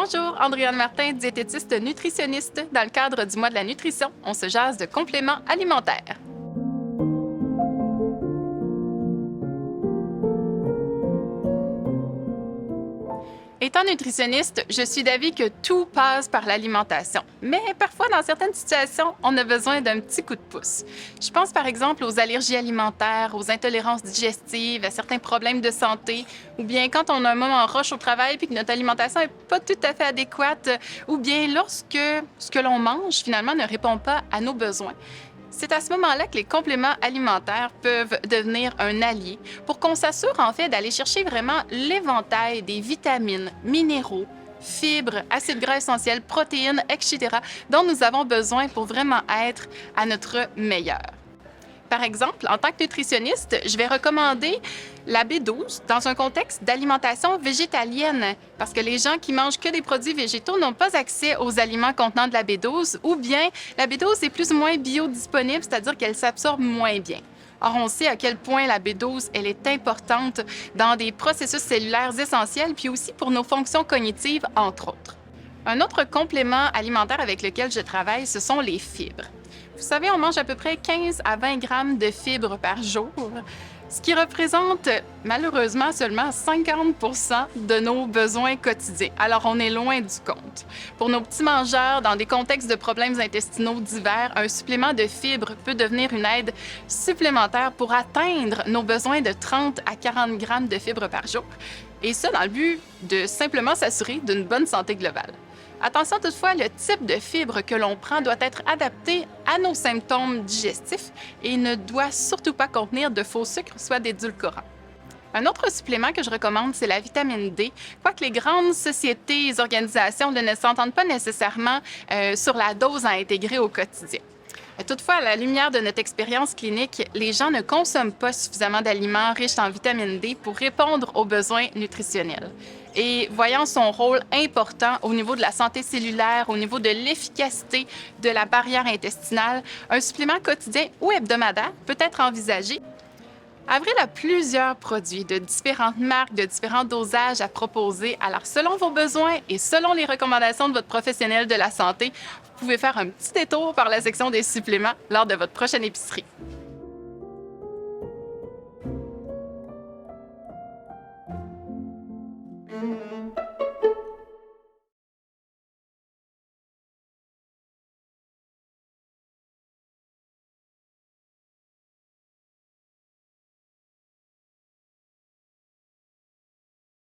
Bonjour, Andréane Martin, diététiste nutritionniste. Dans le cadre du mois de la nutrition, on se jase de compléments alimentaires. Étant nutritionniste, je suis d'avis que tout passe par l'alimentation. Mais parfois, dans certaines situations, on a besoin d'un petit coup de pouce. Je pense par exemple aux allergies alimentaires, aux intolérances digestives, à certains problèmes de santé, ou bien quand on a un moment rush au travail puis que notre alimentation n'est pas tout à fait adéquate, ou bien lorsque ce que l'on mange finalement ne répond pas à nos besoins. C'est à ce moment-là que les compléments alimentaires peuvent devenir un allié pour qu'on s'assure en fait d'aller chercher vraiment l'éventail des vitamines, minéraux, fibres, acides gras essentiels, protéines, etc. dont nous avons besoin pour vraiment être à notre meilleur. Par exemple, en tant que nutritionniste, je vais recommander la B12 dans un contexte d'alimentation végétalienne, parce que les gens qui mangent que des produits végétaux n'ont pas accès aux aliments contenant de la B12, ou bien la B12 est plus ou moins biodisponible, c'est-à-dire qu'elle s'absorbe moins bien. Or, on sait à quel point la B12 elle est importante dans des processus cellulaires essentiels, puis aussi pour nos fonctions cognitives, entre autres. Un autre complément alimentaire avec lequel je travaille, ce sont les fibres. Vous savez, on mange à peu près 15 à 20 grammes de fibres par jour, ce qui représente malheureusement seulement 50 de nos besoins quotidiens. Alors, on est loin du compte. Pour nos petits mangeurs, dans des contextes de problèmes intestinaux divers, un supplément de fibres peut devenir une aide supplémentaire pour atteindre nos besoins de 30 à 40 grammes de fibres par jour. Et ça, dans le but de simplement s'assurer d'une bonne santé globale. Attention toutefois, le type de fibre que l'on prend doit être adapté à nos symptômes digestifs et ne doit surtout pas contenir de faux sucres, soit d'édulcorants. Un autre supplément que je recommande, c'est la vitamine D, quoique les grandes sociétés et organisations ne s'entendent pas nécessairement sur la dose à intégrer au quotidien. Toutefois, à la lumière de notre expérience clinique, les gens ne consomment pas suffisamment d'aliments riches en vitamine D pour répondre aux besoins nutritionnels. Et voyant son rôle important au niveau de la santé cellulaire, au niveau de l'efficacité de la barrière intestinale, un supplément quotidien ou hebdomadaire peut être envisagé. Avril a plusieurs produits de différentes marques, de différents dosages à proposer. Alors, selon vos besoins et selon les recommandations de votre professionnel de la santé, vous pouvez faire un petit détour par la section des suppléments lors de votre prochaine épicerie.